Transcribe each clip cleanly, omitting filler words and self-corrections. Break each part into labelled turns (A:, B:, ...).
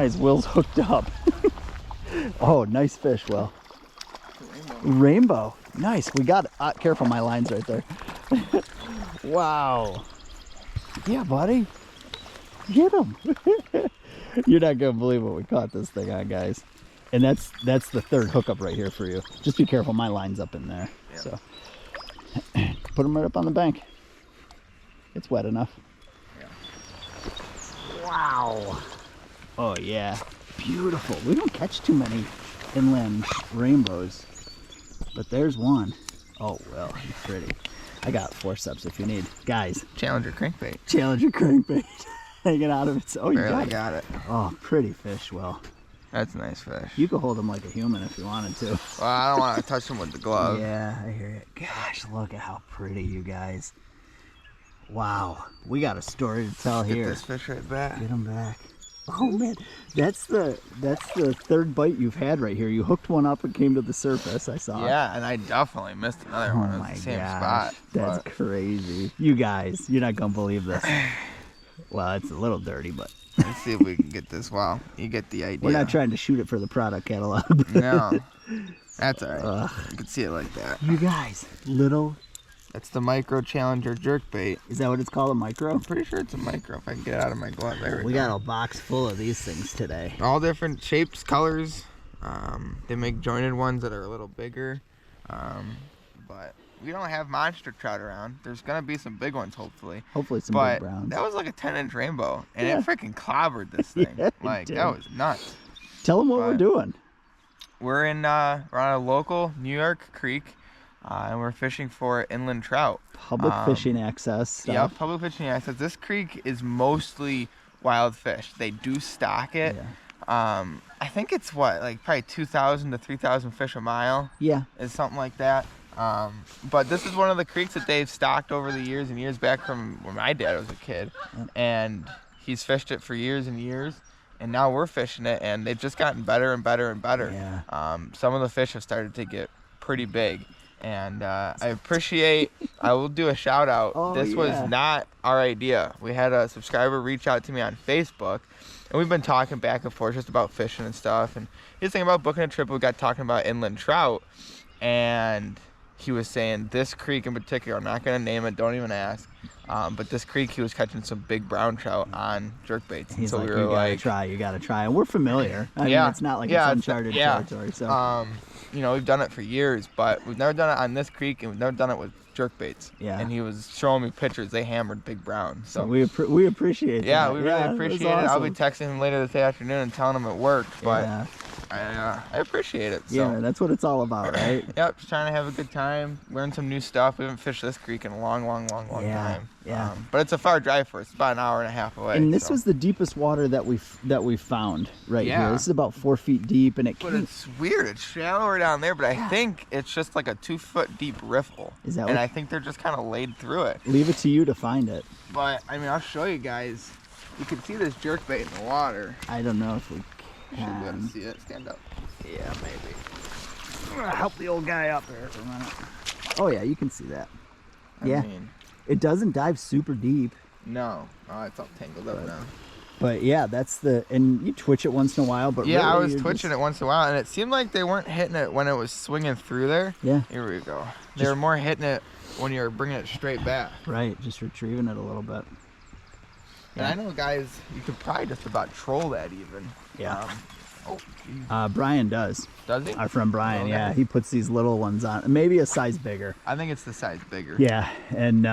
A: Guys, Will's hooked up. Oh, nice fish, Will. Rainbow. Nice. We got it. Careful, my line's right there. Wow. Yeah, buddy. Get him. You're not going to believe what we caught this thing on, guys. And that's the third hookup right here for you. Just be careful. My line's up in there. Yeah. So put him right up on the bank. It's wet enough. Yeah. Wow. Oh, yeah. Beautiful. We don't catch too many inland rainbows, but there's one. Oh, well, he's pretty. I got forceps if you need. Guys.
B: Challenger crankbait.
A: Challenger crankbait. Hanging out of it. Oh, you
B: got it.
A: Oh, pretty fish, Will.
B: That's a nice fish.
A: You could hold him like a human if you wanted to.
B: Well, I don't want to touch him with the glove.
A: Yeah, I hear it. Gosh, look at how pretty, you guys. Wow. We got a story to tell here.
B: Get this fish right back.
A: Get him back. Oh man, that's the third bite you've had right here. You hooked one up and came to the surface. I saw.
B: Yeah, and I definitely missed another one at the same spot.
A: That's crazy. You guys, you're not gonna believe this. Well, it's a little dirty, but
B: let's see if we can get this. Wow, you get the idea.
A: We're not trying to shoot it for the product catalog.
B: No, that's all right. You can see it like that.
A: You guys, little.
B: That's the Micro Challenger jerkbait.
A: Is that what it's called, a micro?
B: I'm pretty sure it's a micro if I can get it out of my glove. There
A: we got a box full of these things today.
B: All different shapes, colors. They make jointed ones that are a little bigger. But we don't have monster trout around. There's going to be some big ones, hopefully.
A: Hopefully some big browns.
B: That was like a 10-inch rainbow, and it freaking clobbered this thing.
A: Yeah,
B: like, that was nuts.
A: Tell them what we're doing.
B: We're on a local New York creek. And we're fishing for inland trout.
A: Public fishing access stuff.
B: Yeah, public fishing access. This creek is mostly wild fish. They do stock it. Yeah. I think it's like probably 2,000 to 3,000 fish a mile.
A: Yeah.
B: Is something like that. But this is one of the creeks that they've stocked over the years and years back from when my dad was a kid. Yep. And he's fished it for years and years. And now we're fishing it, and they've just gotten better and better and better.
A: Yeah.
B: Some of the fish have started to get pretty big. And I will do a shout out.
A: Oh,
B: this was not our idea. We had a subscriber reach out to me on Facebook, and we've been talking back and forth just about fishing and stuff. And he was thinking about booking a trip. We got talking about inland trout, and he was saying this creek in particular, I'm not going to name it, don't even ask. But this creek, he was catching some big brown trout on jerkbaits.
A: He's like, you gotta try. And we're familiar. I mean, it's not like it's uncharted territory. So.
B: You know, we've done it for years, but we've never done it on this creek, and we've never done it with jerkbaits. Yeah. And he was showing me pictures. They hammered big brown. So
A: we appreciate that.
B: Yeah, we really appreciate it. Awesome. I'll be texting him later this afternoon and telling him it worked. But I appreciate it. So.
A: Yeah, that's what it's all about, right?
B: Yep, just trying to have a good time, learn some new stuff. We haven't fished this creek in a long time. Yeah. But it's a far drive for us. It's about an hour and a half away.
A: And this was the deepest water that we found right here. This is about 4 feet deep, and
B: it's weird. It's shallower down there, but I think it's just like a 2 foot deep riffle.
A: Is that?
B: And I think they're just kind of laid through it.
A: Leave it to you to find it.
B: But I mean, I'll show you guys. You can see this jerkbait in the water.
A: I don't know if we
B: can. You should be able to see it. Stand up.
A: Yeah, maybe. I'm gonna help the old guy up there for a minute. Oh yeah, you can see that. I mean, it doesn't dive super deep.
B: No. Oh, it's all tangled up now.
A: But yeah, and you twitch it once in a while. But
B: yeah, really, I was twitching it once in a while, and it seemed like they weren't hitting it when it was swinging through there.
A: Yeah.
B: Here we go. They were more hitting it when you were bringing it straight back.
A: Right, just retrieving it a little bit.
B: And I know, guys, you could probably just about troll that even.
A: Yeah. Brian does.
B: Does he?
A: Our friend Brian, yeah. He puts these little ones on. Maybe a size bigger.
B: I think it's the size bigger.
A: Yeah, and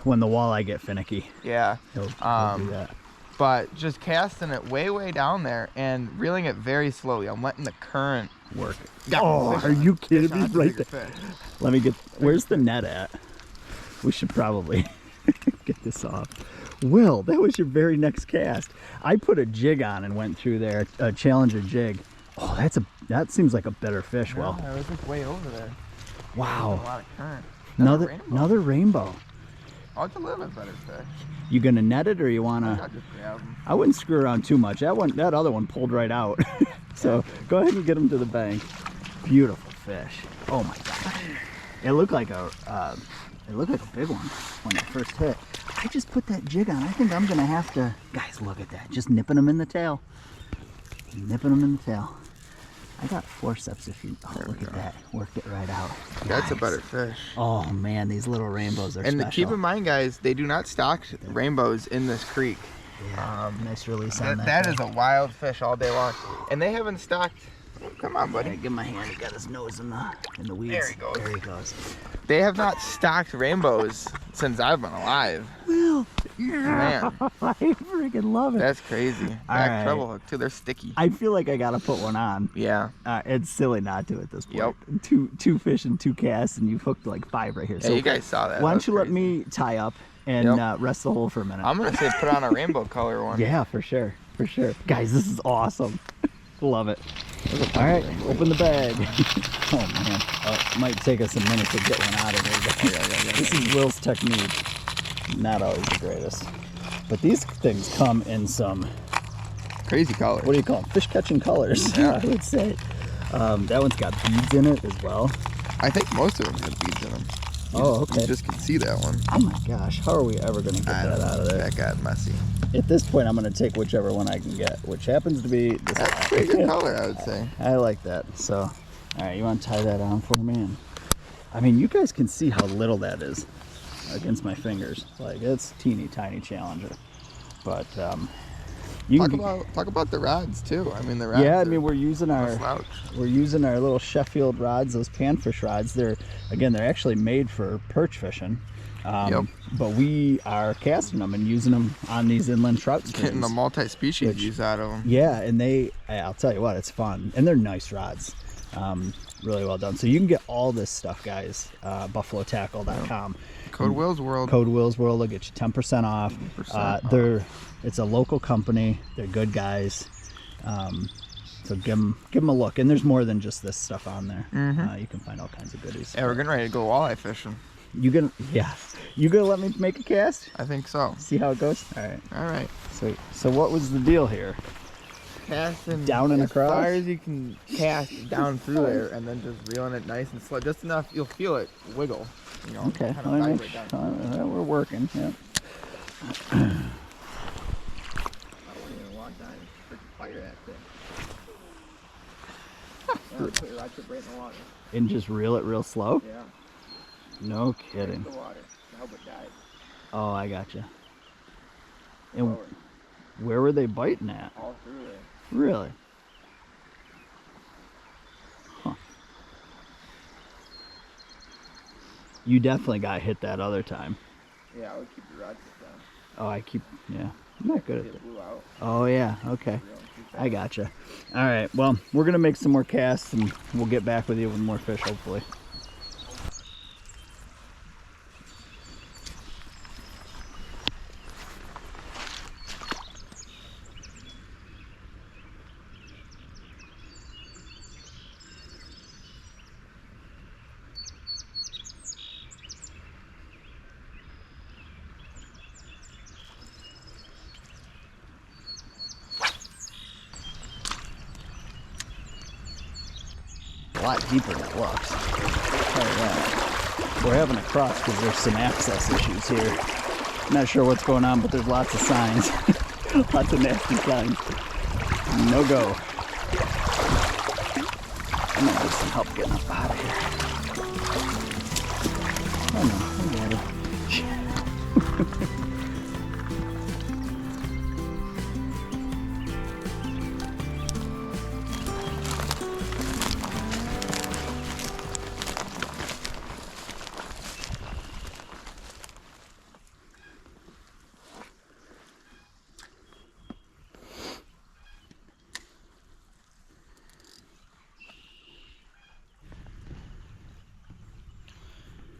A: when the walleye get finicky.
B: Yeah.
A: He'll do that.
B: But just casting it way down there and reeling it very slowly. I'm letting the current work.
A: Oh, are you kidding me? Right there. Let me get, where's the net at? We should probably get this off. Will, that was your very next cast. I put a jig on and went through there, a Challenger jig. Oh, that seems like a better fish, Will.
B: I was like way over there.
A: Wow.
B: A lot of current.
A: Another rainbow.
B: Oh, it's a little bit better fish.
A: You gonna net it, or you wanna?
B: I'll just grab him.
A: I wouldn't screw around too much. That other one pulled right out. So go ahead and get him to the bank. Beautiful fish. Oh my gosh. It looked like a big one when it first hit. I just put that jig on. I think I'm gonna have to. Guys, look at that. Just nipping him in the tail. Nipping them in the tail. I got forceps if you, oh, look at that. Worked it right out.
B: That's a
A: Nice.
B: better fish.
A: Oh man, these little rainbows are
B: and
A: special.
B: keep in mind, guys, they do not stock rainbows in this creek.
A: Yeah, nice release on that.
B: That is a wild fish all day long. And they haven't stocked, come on buddy.
A: Right, give him my hand, he got his nose in the weeds.
B: There he goes.
A: There he goes.
B: They have not stocked rainbows since I've been alive.
A: Will.
B: Man.
A: I freaking love it.
B: That's crazy. Back treble hook too, they're sticky.
A: I feel like I gotta put one on.
B: Yeah.
A: It's silly not to at this point.
B: Yep.
A: Two fish and 2 casts, and you've hooked like 5 right here.
B: Yeah,
A: So
B: you guys saw that.
A: why
B: That
A: don't you
B: was
A: let me tie up and rest the hole for a minute?
B: I'm gonna say put on a rainbow color one.
A: Yeah, for sure. For sure. Guys, this is awesome. Love it. All right, open the bag. Oh man, it might take us a minute to get one out of here. This is Will's technique. Not always the greatest. But these things come in some
B: crazy color.
A: What do you call them? Fish catching colors,
B: Yeah.
A: I would say. That one's got beads in it as well.
B: I think most of them have beads in them.
A: Okay.
B: You just can see that one.
A: Oh my gosh, how are we ever going to get that out of there?
B: That got messy.
A: At this point, I'm going to take whichever one I can get, which happens to be this
B: That's
A: one.
B: pretty good color, I would say.
A: I like that. So, all right, you want to tie that on for me? And, I mean, you guys can see how little that is against my fingers. Like, it's teeny tiny Challenger. But you
B: talk about the rods too. I mean the rods.
A: Yeah, I mean we're using our
B: slouch.
A: Little Sheffield rods, those panfish rods. They're actually made for perch fishing. But we are casting them and using them on these inland trout streams.
B: Getting the multi-species use out of them.
A: Yeah, and I'll tell you what, it's fun. And they're nice rods. Really well done. So you can get all this stuff, guys, buffalotackle.com.
B: Code Will's World.
A: Code Will's World will get you 10% off. It's a local company. They're good guys. So give them a look. And there's more than just this stuff on there. You can find all kinds of goodies.
B: Yeah, we're getting ready to go walleye fishing.
A: You gonna let me make a cast?
B: I think so.
A: See how it goes? All right.
B: All right.
A: So what was the deal here?
B: Casting
A: down and
B: as
A: across?
B: far as you can cast down through there, and then just reeling it nice and slow, just enough you'll feel it wiggle. You know,
A: okay.
B: kind of vibrate down.
A: We're working. Yeah.
B: I wouldn't even walk down and freaking fire that thing. Put your rod tip right in the water.
A: And just reel it real slow?
B: Yeah.
A: No kidding.
B: The water. I hope it dies.
A: Oh, I gotcha. And where were they biting at?
B: All through there.
A: Really? Huh. You definitely got hit that other time.
B: Yeah, I would keep your rod tip down.
A: Oh, I'm not good at that.
B: It blew out.
A: Oh, yeah, okay. I gotcha. All right, well, we're going to make some more casts and we'll get back with you with more fish, hopefully. A lot deeper than it looks. We're having a cross because there's some access issues here. Not sure what's going on, but there's lots of signs. Lots of nasty signs. No go. I'm gonna need some help getting up out of here. Oh no, I got it.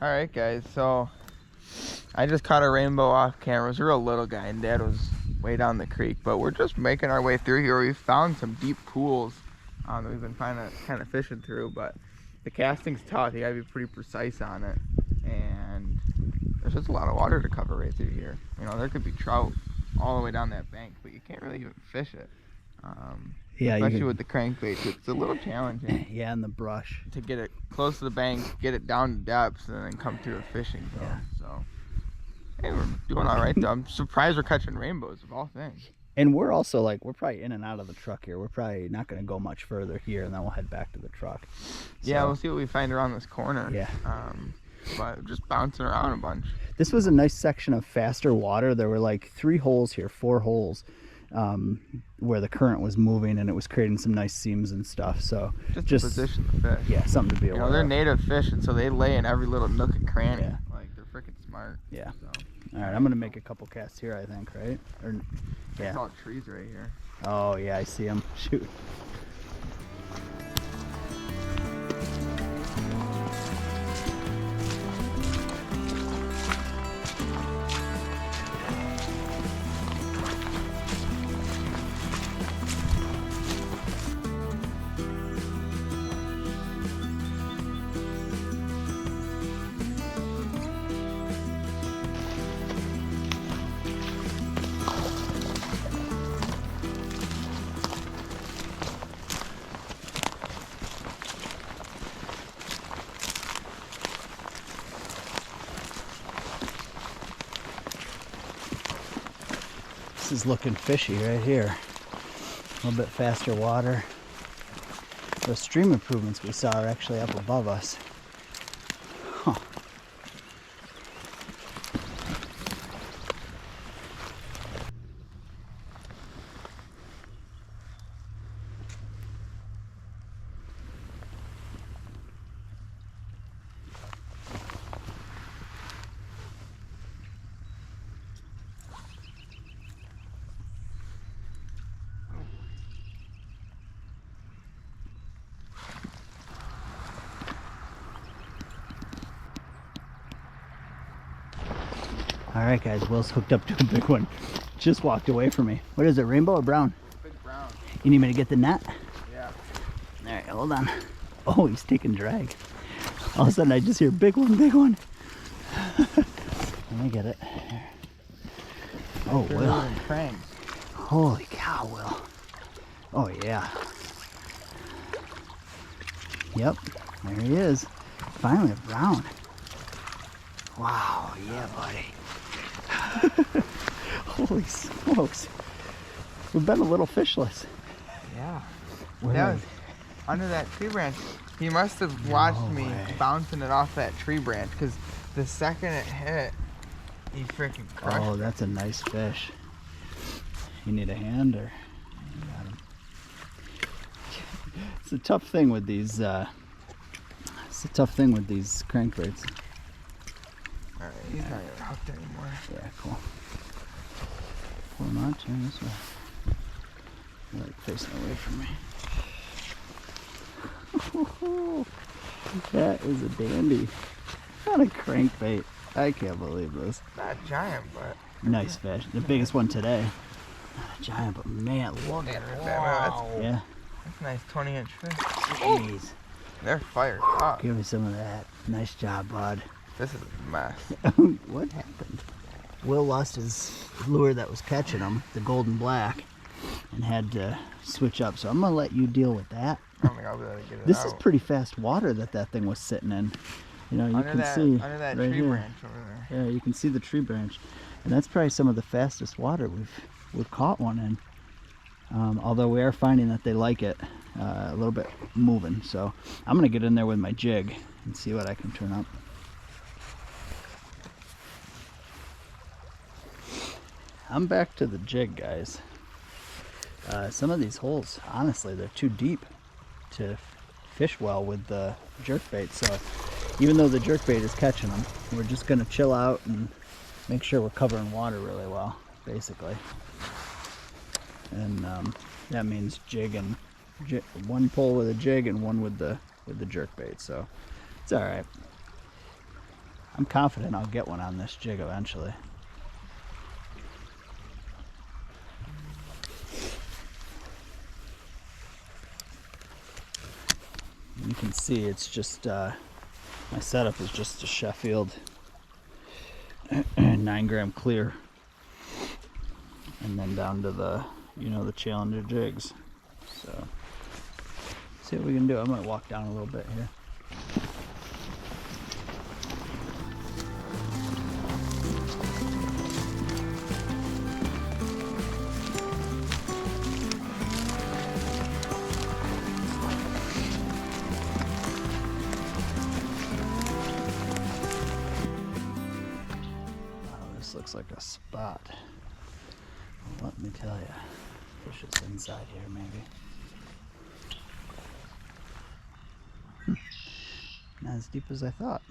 B: Alright guys, so I just caught a rainbow off camera. It was a real little guy and Dad was way down the creek, but we're just making our way through here. We found some deep pools that we've been kind of fishing through, but the casting's tough. You gotta be pretty precise on it, and there's just a lot of water to cover right through here. You know, there could be trout all the way down that bank, but you can't really even fish it.
A: Yeah,
B: especially with the crankbait, it's a little challenging.
A: Yeah, in the brush.
B: To get it close to the bank, get it down to depths, and then come through a fishing zone.
A: Yeah.
B: So, hey, we're doing all right though. I'm surprised we're catching rainbows of all things.
A: And we're also like, we're probably in and out of the truck here. We're probably not going to go much further here, and then we'll head back to the truck.
B: Yeah,
A: So,
B: we'll see what we find around this corner.
A: Yeah.
B: But just bouncing around a bunch.
A: This was a nice section of faster water. There were like 3 holes here, 4 holes, where the current was moving, and it was creating some nice seams and stuff. So
B: just to position the fish.
A: Yeah, something to be aware
B: You know, they're
A: of.
B: native fish, and so they lay in every little nook and cranny.
A: Yeah.
B: Like, they're freaking smart.
A: Yeah.
B: So.
A: All right, I'm gonna make a couple casts here, I think, right? Or, yeah.
B: It's all trees right here.
A: Oh yeah, I see them. Shoot. This is looking fishy right here. A little bit faster water. Those stream improvements we saw are actually up above us. Huh. All right, guys, Will's hooked up to a big one. Just walked away from me. What is it, rainbow or brown?
B: Big brown.
A: You need me to get the net?
B: Yeah.
A: All right, hold on. Oh, he's taking drag. All of a sudden, I just hear big one, big one. Let me get it. Oh, Will.
B: Cranks.
A: Holy cow, Will. Oh, yeah. Yep, there he is. Finally a brown. Wow, yeah, buddy. Holy smokes. We've been a little fishless.
B: Yeah.
A: Where
B: That
A: are
B: was under that tree branch. He must have watched me bouncing it off that tree branch, because the second it hit, he freaking crushed
A: Oh,
B: it.
A: that's a nice fish. You need a hand, or you got him? It's a tough thing with these. It's a tough thing with these crankbaits.
B: All right, he's not even hooked anymore.
A: Yeah, cool. Pull him out. Turn this way. You're like facing away from me. That is a dandy. Not a crankbait. I can't believe this.
B: Not giant, but
A: Nice fish. The biggest one today. Not a giant, but man, look at it.
B: Wow.
A: Yeah.
B: that's a nice 20-inch fish.
A: Jeez.
B: They're fired up.
A: Give me some of that. Nice job, bud.
B: This is a mess.
A: What happened? Will lost his lure that was catching him, the golden black, and had to switch up. So I'm gonna let you deal with that.
B: I don't think I'll be able to get it
A: This
B: out.
A: is pretty fast water that thing was sitting in. You know, you
B: under
A: can
B: that,
A: see
B: under that
A: right
B: tree
A: here.
B: branch over there.
A: Yeah, you can see the tree branch, and that's probably some of the fastest water we've caught one in. Although we are finding that they like it a little bit moving. So I'm gonna get in there with my jig and see what I can turn up. I'm back to the jig, guys. Some of these holes, honestly, they're too deep to fish well with the jerkbait. So even though the jerkbait is catching them, we're just gonna chill out and make sure we're covering water really well, basically. And that means one pull with a jig and one with the jerkbait. So it's all right. I'm confident I'll get one on this jig eventually. You can see it's just my setup is just a Sheffield 9-gram clear, and then down to the the Challenger jigs. So see what we can do. I might walk down a little bit here. looks like a spot. Let me tell you. Fish is inside here, maybe. Not as deep as I thought.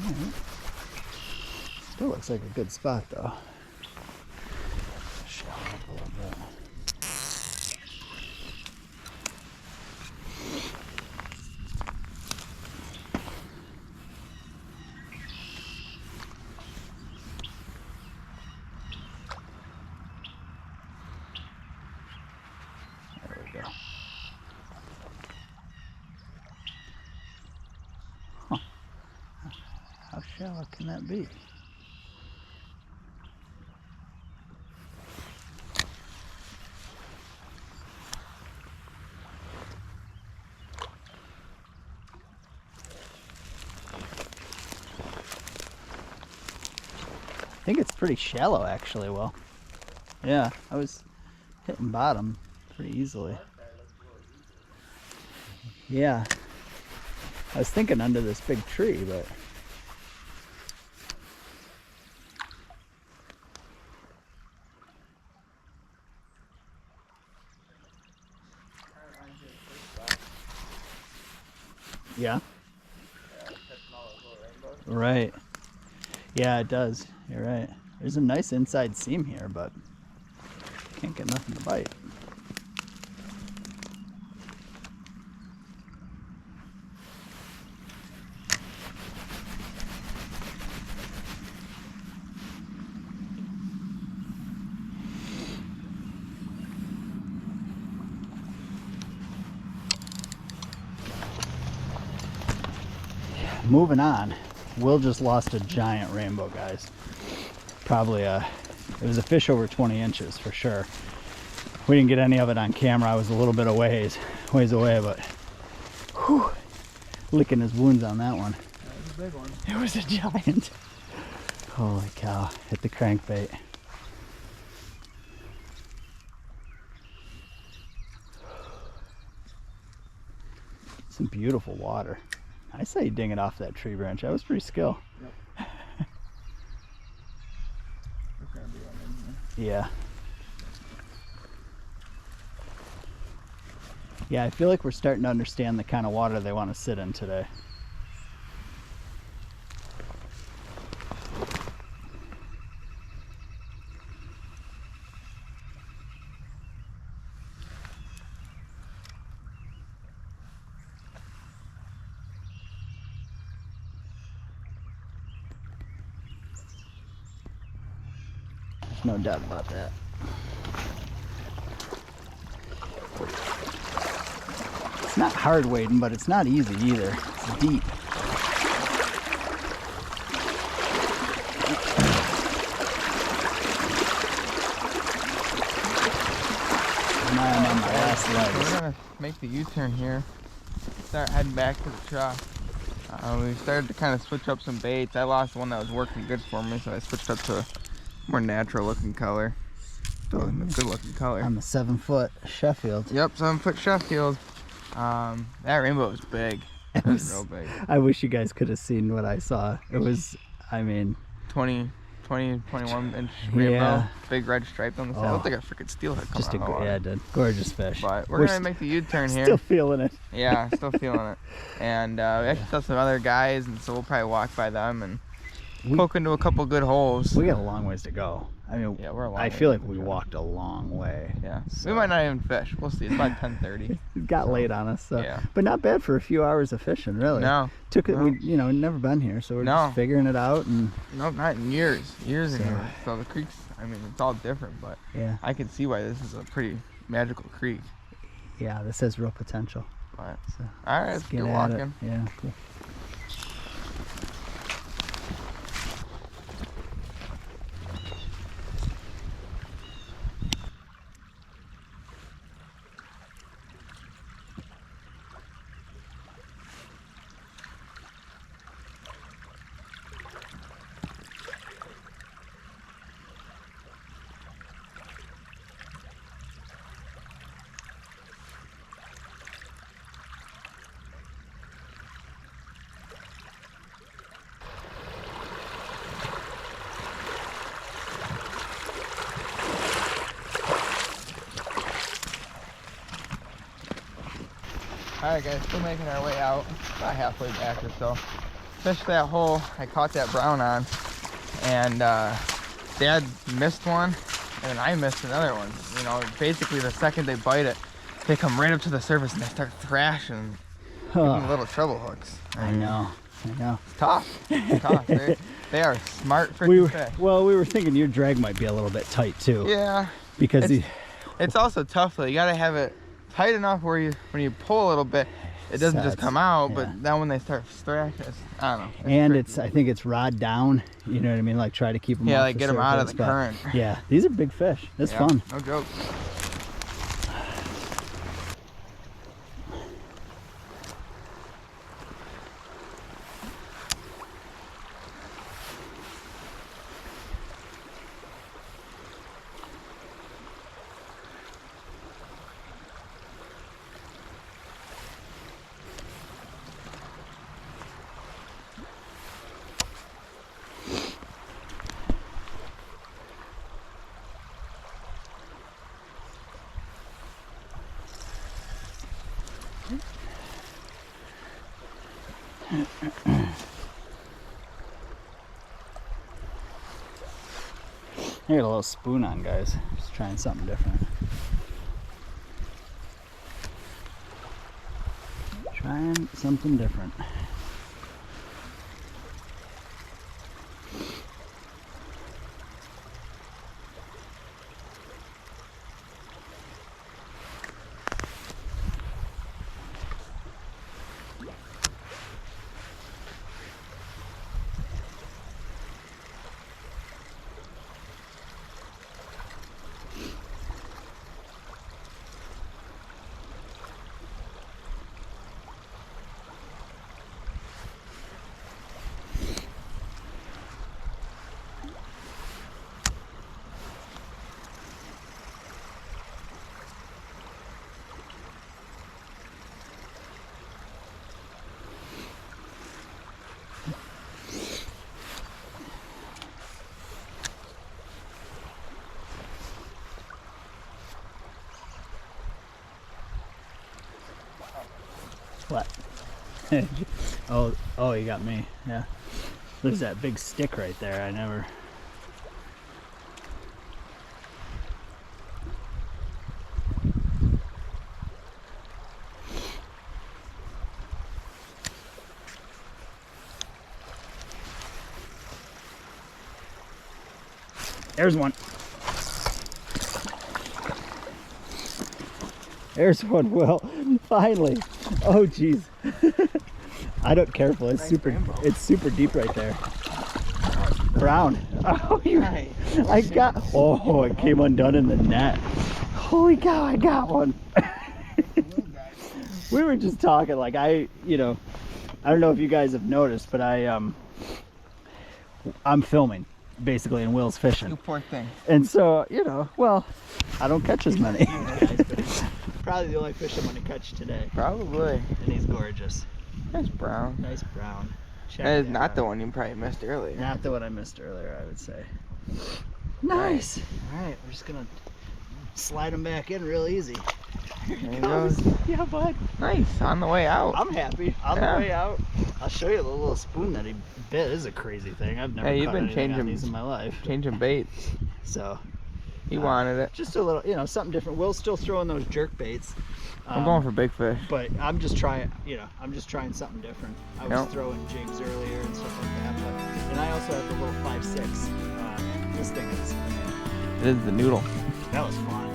A: All right. Still looks like a good spot, though. Shallow up a little bit. There we go. Huh. How shallow can that be? I think it's pretty shallow, actually. Well, yeah, I was hitting bottom pretty easily. Yeah, I was thinking under this big tree, but yeah, right. Yeah, it does. You're right. There's a nice inside seam here, but can't get nothing to bite. Moving on. Will just lost a giant rainbow, guys. Probably it was a fish over 20 inches for sure. We didn't get any of it on camera. I was a little bit of ways away, but whew, licking his wounds on that one.
B: That was a big one.
A: It was a giant. Holy cow, hit the crankbait. Some beautiful water. I saw you ding it off that tree branch. That was pretty skill.
B: Yep. There's gonna be one in here.
A: Yeah. Yeah, I feel like we're starting to understand the kind of water they want to sit in today. There's no doubt about that. It's not hard wading, but it's not easy either. It's deep. I'm on my last
B: We're
A: legs.
B: gonna make the U-turn here. Start heading back to the trough. We started to kind of switch up some baits. I lost one that was working good for me, so I switched up to a more natural looking color. Still a good looking color.
A: On the 7-foot Sheffield.
B: Yep, 7-foot Sheffield. That rainbow was big. It was real big.
A: I wish you guys could have seen what I saw. It was, I mean,
B: 21 inch rainbow.
A: Yeah.
B: Big red stripe on the side. It looked like a freaking steelhead coming
A: just a
B: out of the water.
A: yeah, it did. Gorgeous fish.
B: But we're gonna make the U-turn here.
A: Still feeling it.
B: Yeah, still feeling it. And we actually saw some other guys, and so we'll probably walk by them and poke into a couple good holes.
A: We got a long ways to go. I mean,
B: Yeah, we're a long
A: I
B: way
A: feel
B: to
A: like we
B: go.
A: walked a long way.
B: Yeah,
A: So-
B: we might not even fish. We'll see. It's about 10:30.
A: It got late on us, so.
B: Yeah.
A: But not bad for a few hours of fishing, really.
B: No,
A: Took it.
B: no.
A: We, you know, never been here, so we're
B: No.
A: just figuring it out, and
B: nope, not in years. Years and
A: So-
B: years. So the creek's, I mean, it's all different, but
A: yeah,
B: I can see why this is a pretty magical creek.
A: yeah, this has real potential.
B: But
A: So
B: all right, let's
A: get
B: get
A: at it.
B: walking.
A: Yeah. Cool.
B: Alright guys, still making our way out, about halfway back or so. Fished that hole, I caught that brown on, and Dad missed one, and then I missed another one. You know, basically the second they bite it, they come right up to the surface and they start thrashing, giving little treble hooks.
A: I know.
B: It's tough. It's tough. They are smart freaking fish.
A: Well, we were thinking your drag might be a little bit tight too.
B: Yeah.
A: Because
B: it's also tough though. You gotta have it tight enough where when you pull a little bit, it doesn't just come out, but then when they start thrashing, I don't know.
A: And I think it's rod down, you know what I mean? Like try to keep them off
B: like get them out of the current.
A: Yeah, these are big fish. It's fun.
B: No joke.
A: I got a little spoon on, guys. Just trying something different. Trying something different. What? oh, you got me. Yeah. There's that big stick right there. I never. There's one. There's one, Will. Finally. Oh, jeez. I don't careful. It's super deep right there. Brown. Oh, I got. Oh, it came undone in the net. Holy cow! I got one. We were just talking. Like I don't know if you guys have noticed, but I'm filming basically, and Will's fishing.
B: You poor thing.
A: And so well, I don't catch as many. Probably the only fish I'm gonna catch today.
B: Probably.
A: And he's gorgeous.
B: Nice brown.
A: Nice brown.
B: That is not the one you probably missed earlier.
A: Not the one I missed earlier, I would say. Nice. All right, we're just gonna slide them back in real easy.
B: There he goes.
A: Yeah, bud.
B: Nice. On the way out.
A: I'm happy. On the way out. I'll show you the little spoon that he bit. This is a crazy thing. I've never
B: you've been
A: changing on these in my life.
B: Changing baits.
A: So
B: he wanted it.
A: Just a little, something different. Will's still throwing those jerk baits.
B: I'm going for big fish.
A: But I'm just trying, I'm just trying something different. I was throwing jigs earlier and stuff like that. And I also have the little 5.6. This thing is,
B: it is the noodle.
A: That was fun.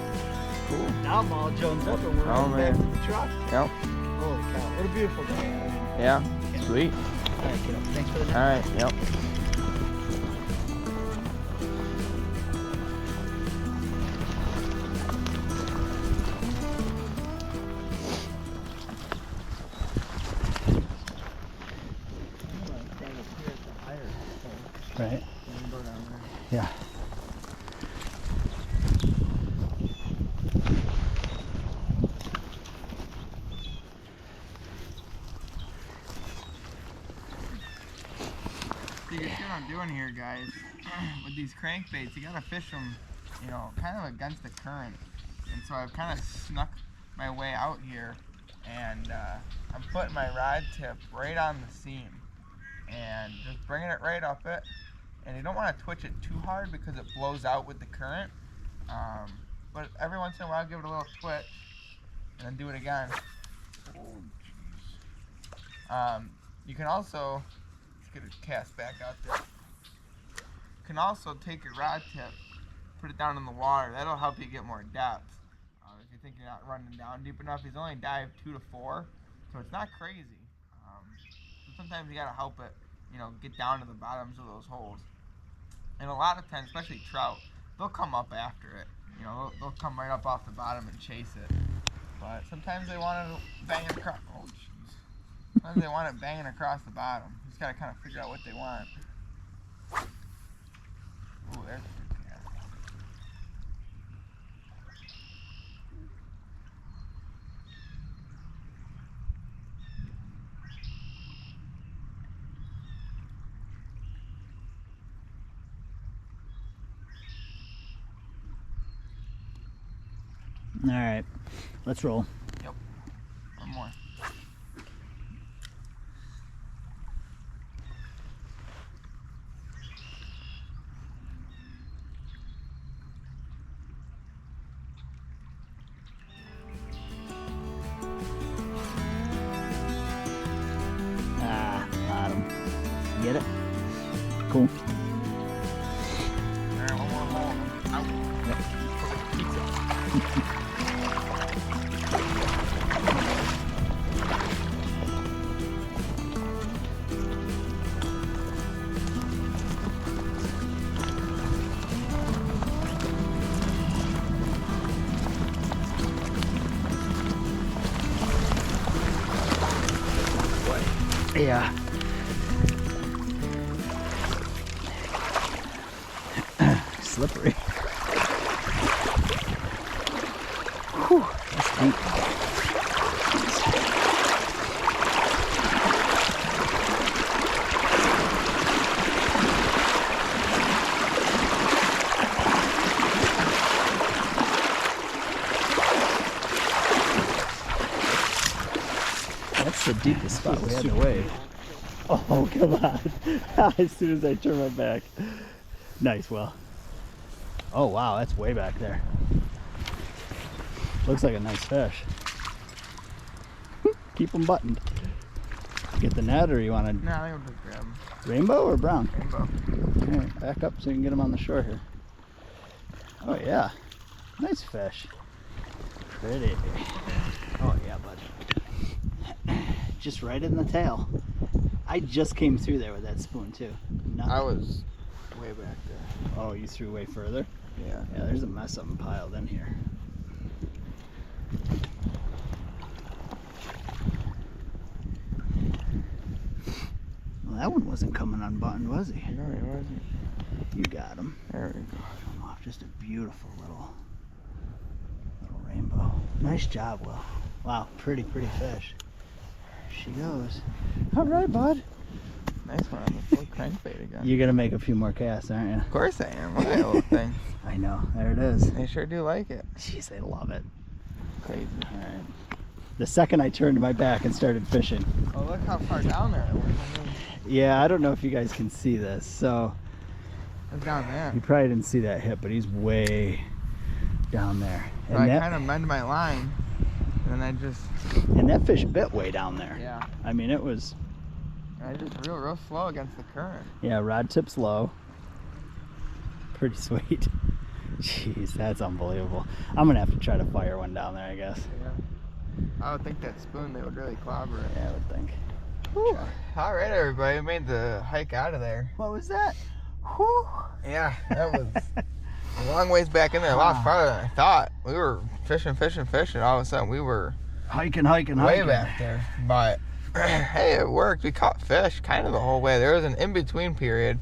B: Cool.
A: Now I'm all jones up and we're on back to the truck.
B: Yep.
A: Holy cow. What a beautiful day.
B: Yeah. Sweet.
A: All right, kiddo. Thanks for the night.
B: All right. Yep.
A: Right. Yeah.
B: So you see what I'm doing here, guys? With these crankbaits, you gotta fish them, kind of against the current. And so I've kind of snuck my way out here and I'm putting my rod tip right on the seam and just bringing it right up it. And you don't want to twitch it too hard because it blows out with the current. But every once in a while, give it a little twitch and then do it again. Oh, jeez. You can also, let's get a cast back out there. You can also take your rod tip, put it down in the water. That'll help you get more depth. If you think you're not running down deep enough, he's only dived 2 to 4, so it's not crazy. So sometimes you gotta help it, get down to the bottoms of those holes. And a lot of times, especially trout, they'll come up after it. They'll come right up off the bottom and chase it. But sometimes they want to bang it across. Oh, jeez. Sometimes they want it banging across the bottom. You just gotta kind of figure out what they want. Ooh, there's a good cast.
A: All right, let's roll.
B: Yep. One more.
A: Bottom. Get it? Cool.
B: All right, one more hole. Out.
A: Yep. Yeah. Slippery. Whew, that's deep. That's the deepest spot we had to wade. Oh, come on. As soon as I turn my back. Nice, Will. Oh, wow, that's way back there. Looks like a nice fish. Keep them buttoned. Get the net, or you want to...
B: No, I think we'll just grab them.
A: Rainbow or brown?
B: Rainbow.
A: Okay, back up so you can get them on the shore here. Oh, yeah. Nice fish. Pretty. Oh, yeah, bud. Just right in the tail. I just came through there with that spoon, too. Nothing.
B: I was way back there.
A: Oh, you threw way further?
B: Yeah.
A: Yeah, there's a mess of them piled in here. Well, that one wasn't coming unbuttoned, was he?
B: No, he wasn't.
A: You got him.
B: There we go.
A: Come off, just a beautiful little rainbow. Nice job, Will. Wow, pretty fish. Here she goes. All right, bud.
B: Nice one on the full crankbait again.
A: You're gonna make a few more casts, aren't you?
B: Of course I am. Look at that little thing.
A: I know. There it is.
B: They sure do like it.
A: Jeez, they love it.
B: Crazy.
A: All right. The second I turned my back and started fishing.
B: Oh, look how far down there it was.
A: Yeah, I don't know if you guys can see this. So
B: It's down there.
A: you probably didn't see that hit, but he's way down there.
B: So I kind of mend my line, and then
A: and that fish bit way down there.
B: yeah.
A: I mean, it was.
B: I just real slow against the current.
A: Yeah, rod tip's low. Pretty sweet. Jeez, that's unbelievable. I'm gonna have to try to fire one down there, I guess.
B: Yeah. I would think that spoon they would really clobber it.
A: Yeah, I would think.
B: Whew. All right, everybody, we made the hike out of there.
A: What was that? Whew.
B: Yeah, that was a long ways back in there, a lot farther than I thought. We were fishing. All of a sudden, we were
A: Hiking.
B: way back there. But hey, it worked. We caught fish kind of the whole way. There was an in-between period.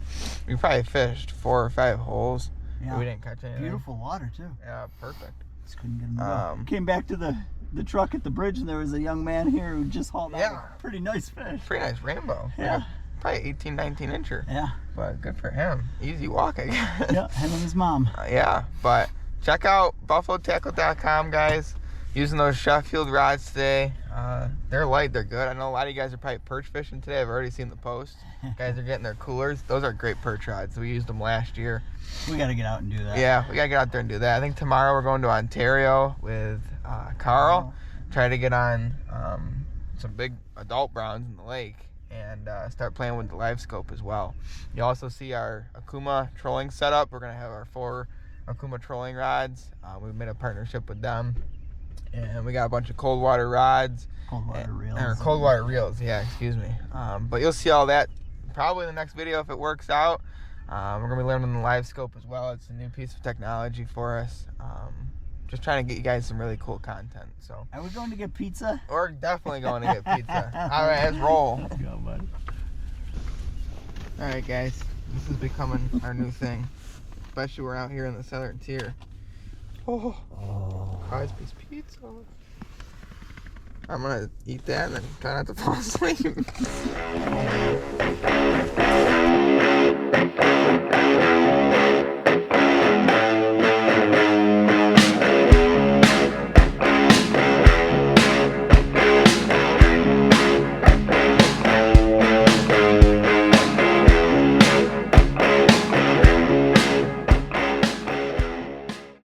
B: We probably fished 4 or 5 holes.
A: Yeah.
B: We didn't catch anything.
A: Beautiful water too.
B: Yeah, perfect.
A: Just couldn't get him to go. Came back to the truck at the bridge, and there was a young man here who just hauled out a pretty nice fish.
B: Pretty nice rainbow.
A: Yeah.
B: Probably 18, 19 incher.
A: Yeah.
B: But good for him. Easy walk, I guess.
A: Yeah, him and his mom.
B: Yeah, but check out buffalotackle.com, guys. using those Sheffield rods today. They're light, they're good. I know a lot of you guys are probably perch fishing today. I've already seen the post. Guys are getting their coolers. Those are great perch rods. We used them last year.
A: We got to get out and do that.
B: Yeah, we got to get out there and do that. I think tomorrow we're going to Ontario with Carl. Try to get on some big adult browns in the lake and start playing with the live scope as well. You also see our Akuma trolling setup. We're going to have our 4 Akuma trolling rods. We've made a partnership with them. And we got a bunch of cold water rods.
A: Cold water reels.
B: Or cold water reels, yeah, excuse me. But you'll see all that probably in the next video if it works out. We're going to be learning the live scope as well. It's a new piece of technology for us. Just trying to get you guys some really cool content. So,
A: are we going to get pizza?
B: We're definitely going to get pizza. All right, let's roll.
A: Let's go, bud.
B: All right, guys. This is becoming our new thing. Especially we're out here in the southern tier. Oh, prize piece pizza. I'm gonna eat that and then try not to fall asleep.